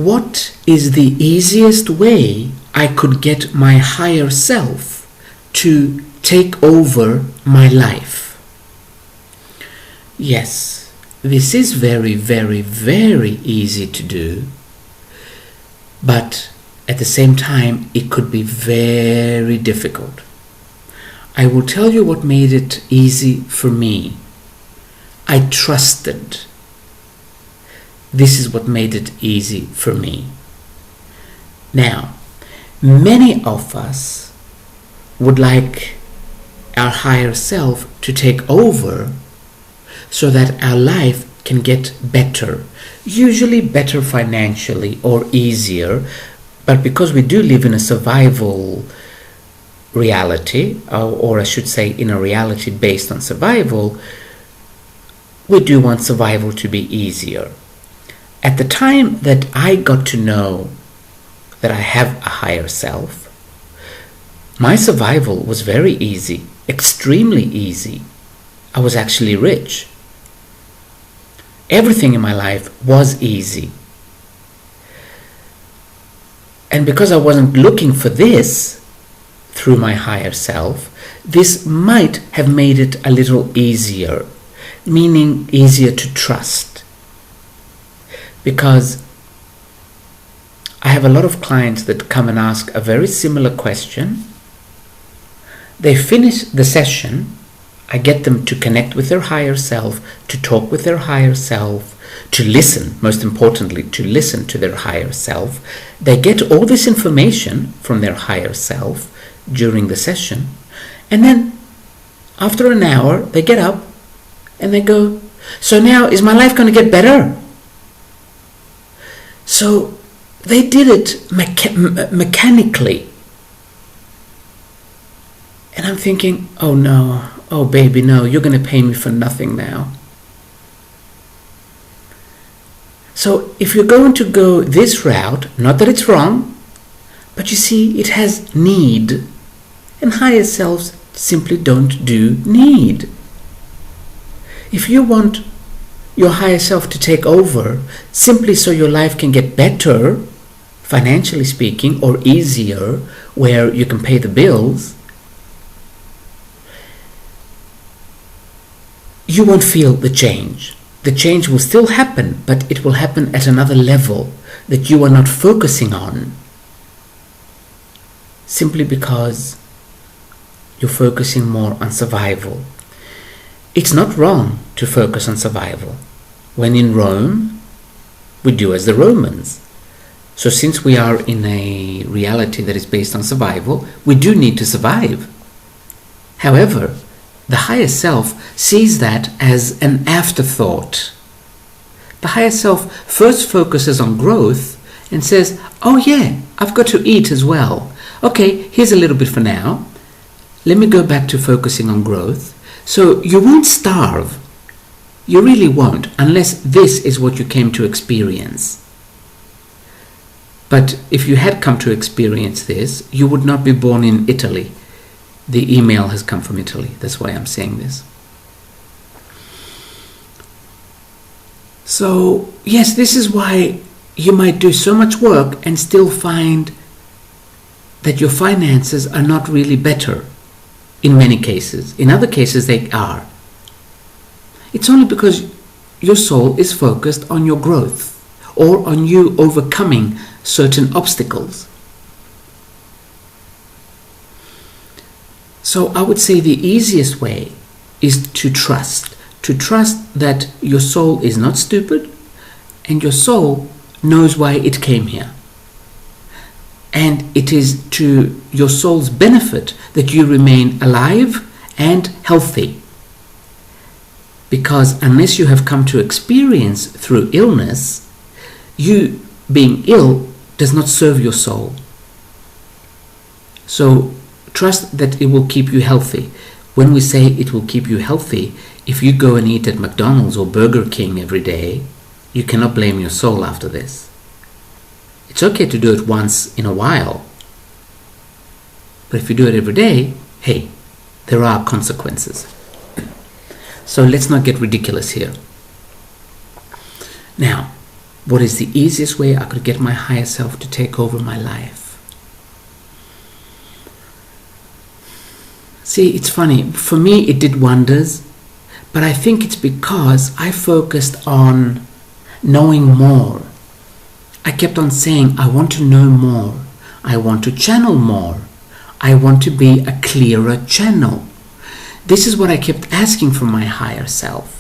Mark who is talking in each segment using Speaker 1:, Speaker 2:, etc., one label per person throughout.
Speaker 1: what is the easiest way I could get my higher self to take over my life? Yes, this is very, very, very easy to do, but at the same time, it could be very difficult. I will tell you what made it easy for me. I trusted. This is what made it easy for me. Now, many of us would like our higher self to take over so that our life can get better, usually better financially or easier, but because we do live in a survival reality, or I should say in a reality based on survival, we do want survival to be easier. At the time that I got to know that I have a higher self, my survival was very easy, extremely easy. I was actually rich. Everything in my life was easy. And because I wasn't looking for this through my higher self, this might have made it a little easier, meaning easier to trust. Because I have a lot of clients that come and ask a very similar question. They finish the session, I get them to connect with their higher self, to talk with their higher self, to listen, most importantly, to listen to their higher self. They get all this information from their higher self during the session, and then after an hour, they get up and they go, so now is my life going to get better? So they did it mechanically. And I'm thinking, oh no, oh baby, no, you're going to pay me for nothing now. So if you're going to go this route, not that it's wrong, but you see, it has need. And higher selves simply don't do need. If you want your higher self to take over simply so your life can get better, financially speaking, or easier, where you can pay the bills, you won't feel the change. The change will still happen, but it will happen at another level that you are not focusing on, simply because you're focusing more on survival. It's not wrong to focus on survival. When in Rome, we do as the Romans. So since we are in a reality that is based on survival, we do need to survive. However, the higher self sees that as an afterthought. The higher self first focuses on growth and says, oh yeah, I've got to eat as well. Okay, here's a little bit for now. Let me go back to focusing on growth. So you won't starve. You really won't, unless this is what you came to experience. But if you had come to experience this, you would not be born in Italy. The email has come from Italy. That's why I'm saying this. So, yes, this is why you might do so much work and still find that your finances are not really better in many cases. In other cases, they are. It's only because your soul is focused on your growth or on you overcoming certain obstacles. So I would say the easiest way is to trust that your soul is not stupid and your soul knows why it came here. And it is to your soul's benefit that you remain alive and healthy. Because unless you have come to experience through illness, you being ill does not serve your soul. So trust that it will keep you healthy. When we say it will keep you healthy, if you go and eat at McDonald's or Burger King every day, you cannot blame your soul after this. It's okay to do it once in a while. But if you do it every day, hey, there are consequences. So let's not get ridiculous here. Now, what is the easiest way I could get my higher self to take over my life? See, it's funny. For me, it did wonders, but I think it's because I focused on knowing more. I kept on saying, I want to know more. I want to channel more. I want to be a clearer channel. This is what I kept asking from my higher self.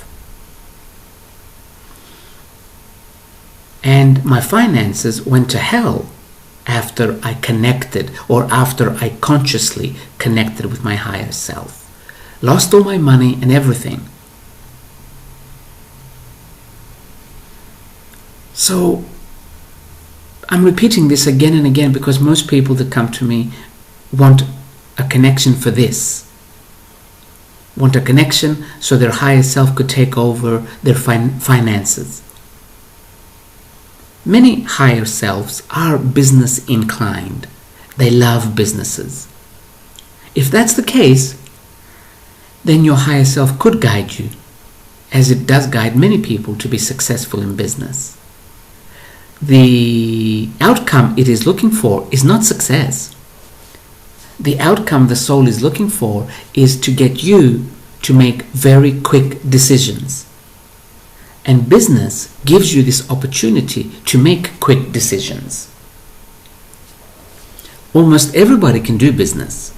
Speaker 1: And my finances went to hell after I connected, or after I consciously connected with my higher self. Lost all my money and everything. So I'm repeating this again and again because most people that come to me want a connection for this. Want a connection so their higher self could take over their finances. Many higher selves are business inclined. They love businesses. If that's the case, then your higher self could guide you, as it does guide many people to be successful in business. The outcome it is looking for is not success. The outcome the soul is looking for is to get you to make very quick decisions. And business gives you this opportunity to make quick decisions. Almost everybody can do business.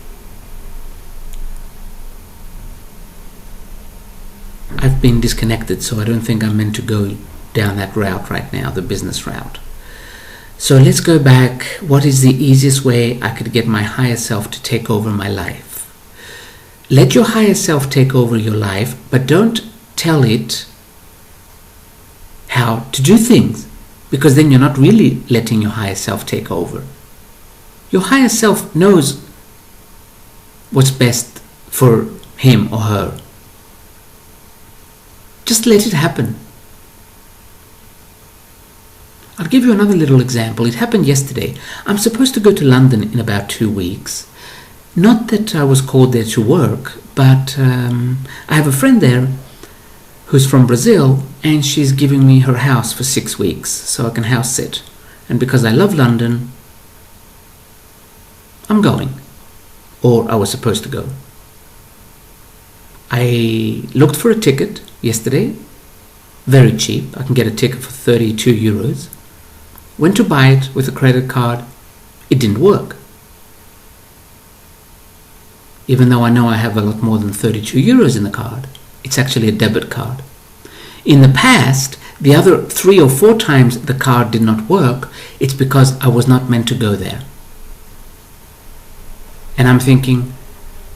Speaker 1: I've been disconnected, so I don't think I'm meant to go down that route right now, the business route. So let's go back. What is the easiest way I could get my higher self to take over my life? Let your higher self take over your life, but don't tell it how to do things, because then you're not really letting your higher self take over. Your higher self knows what's best for him or her. Just let it happen. I'll give you another little example. It happened yesterday. I'm supposed to go to London in about 2 weeks. Not that I was called there to work, but I have a friend there who's from Brazil, and she's giving me her house for 6 weeks so I can house sit. And because I love London, I'm going. Or I was supposed to go. I looked for a ticket yesterday, very cheap. I can get a ticket for 32 euros. Went to buy it with a credit card. It didn't work. Even though I know I have a lot more than 32 euros in the card. It's actually a debit card. In the past, the other 3 or 4 times the card did not work, it's because I was not meant to go there. And I'm thinking,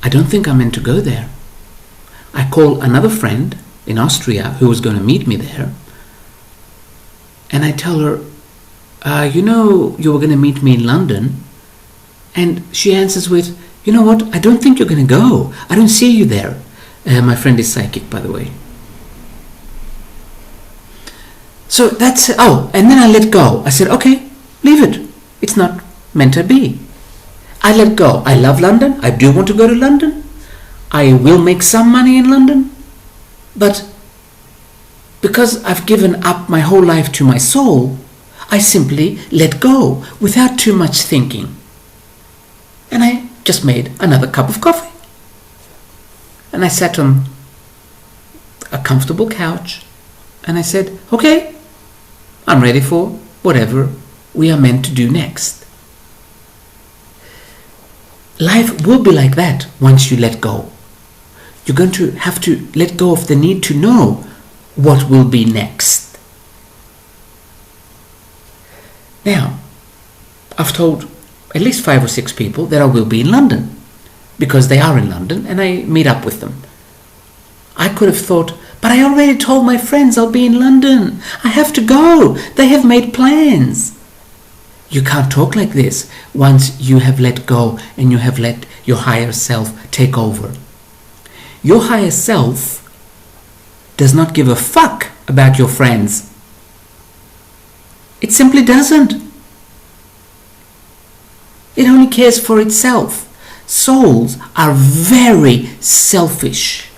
Speaker 1: I don't think I'm meant to go there. I call another friend in Austria who was going to meet me there, and I tell her, you know, you were going to meet me in London. And she answers with, you know what, I don't think you're going to go. I don't see you there. My friend is psychic, by the way. So that's, and then I let go. I said, okay, leave it. It's not meant to be. I let go. I love London. I do want to go to London. I will make some money in London. But because I've given up my whole life to my soul, I simply let go without too much thinking. And I just made another cup of coffee. And I sat on a comfortable couch and I said, okay, I'm ready for whatever we are meant to do next. Life will be like that once you let go. You're going to have to let go of the need to know what will be next. Now, I've told at least 5 or 6 people that I will be in London, because they are in London and I meet up with them. I could have thought, but I already told my friends I'll be in London. I have to go. They have made plans. You can't talk like this once you have let go and you have let your higher self take over. Your higher self does not give a fuck about your friends. It simply doesn't. It only cares for itself. Souls are very selfish.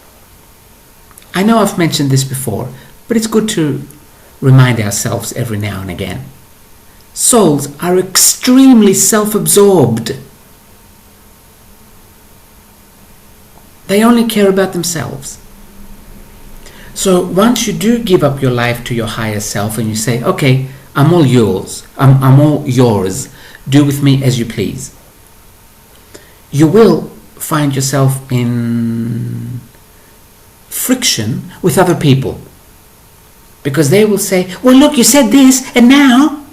Speaker 1: I know I've mentioned this before, but it's good to remind ourselves every now and again. Souls are extremely self-absorbed. They only care about themselves. So once you do give up your life to your higher self and you say, okay, I'm all yours, I'm all yours, do with me as you please, you will find yourself in friction with other people. Because they will say, well, look, you said this, and now?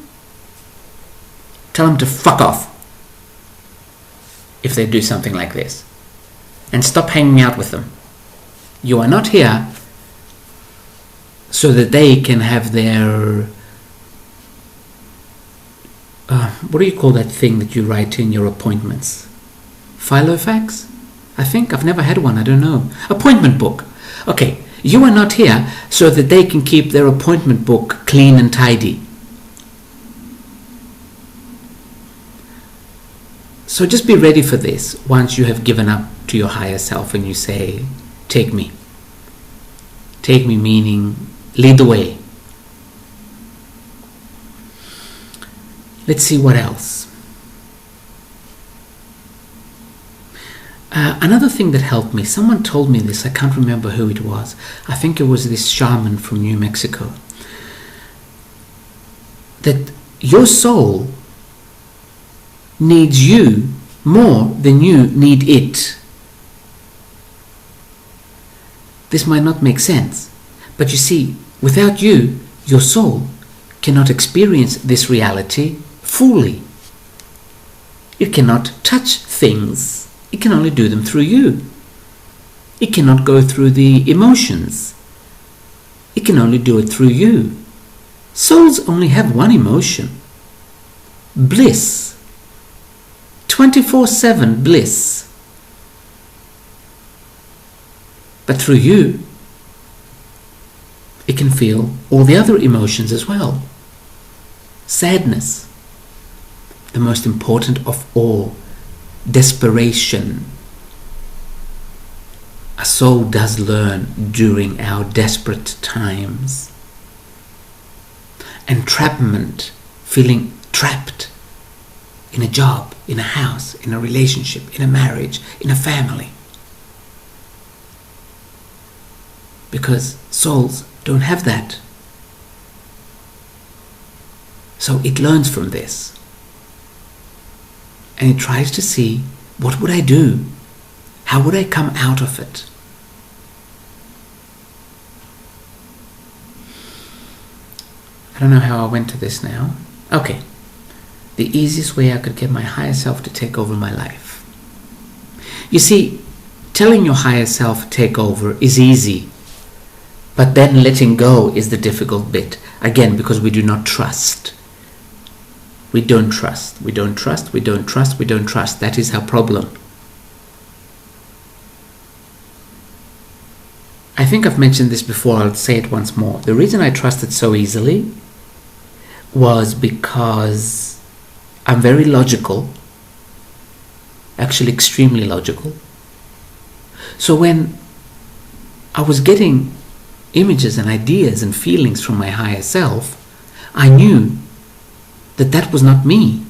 Speaker 1: Tell them to fuck off if they do something like this. And stop hanging out with them. You are not here so that they can have their... what do you call that thing that you write in your appointments? Filofax? I think. I've never had one. I don't know. Appointment book. Okay. You are not here so that they can keep their appointment book clean and tidy. So just be ready for this once you have given up to your higher self and you say, take me. Take me meaning lead the way. Let's see what else. Another thing that helped me, someone told me this, I can't remember who it was. I think it was this shaman from New Mexico. That your soul needs you more than you need it. This might not make sense, but you see, without you, your soul cannot experience this reality fully. It cannot touch things. It can only do them through you. It cannot go through the emotions. It can only do it through you. Souls only have one emotion. Bliss. 24/7 bliss. But through you, it can feel all the other emotions as well. Sadness. The most important of all. Desperation. A soul does learn during our desperate times. Entrapment, feeling trapped in a job, in a house, in a relationship, in a marriage, in a family. Because souls don't have that. So it learns from this. And it tries to see, what would I do? How would I come out of it? I don't know how I went to this now. Okay. The easiest way I could get my higher self to take over my life. You see, telling your higher self take over is easy. But then letting go is the difficult bit. Again, because we do not trust. We don't trust. We don't trust. We don't trust. We don't trust. That is our problem. I think I've mentioned this before. I'll say it once more. The reason I trusted so easily was because I'm very logical. Actually, extremely logical. So when I was getting images and ideas and feelings from my higher self, I knew that that was not me.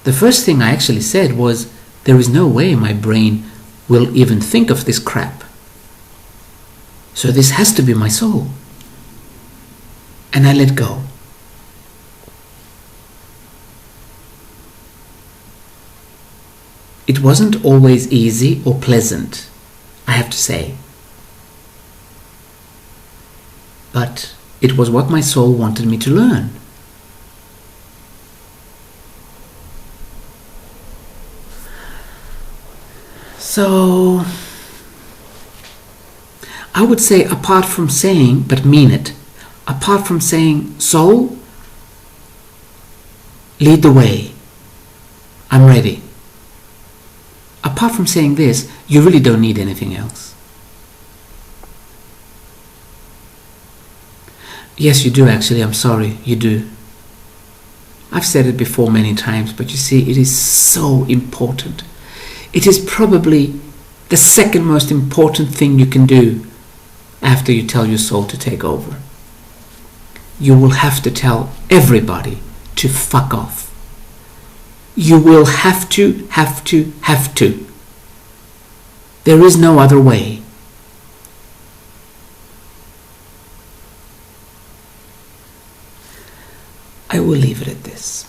Speaker 1: The first thing I actually said was, there is no way my brain will even think of this crap. So this has to be my soul. And I let go. It wasn't always easy or pleasant, I have to say. But it was what my soul wanted me to learn. So, I would say, apart from saying, but mean it, apart from saying, soul, lead the way, I'm ready. Apart from saying this, you really don't need anything else. Yes, you do actually. I'm sorry. You do. I've said it before many times, but you see, it is so important. It is probably the second most important thing you can do after you tell your soul to take over. You will have to tell everybody to fuck off. You will have to. There is no other way. I will leave it at this.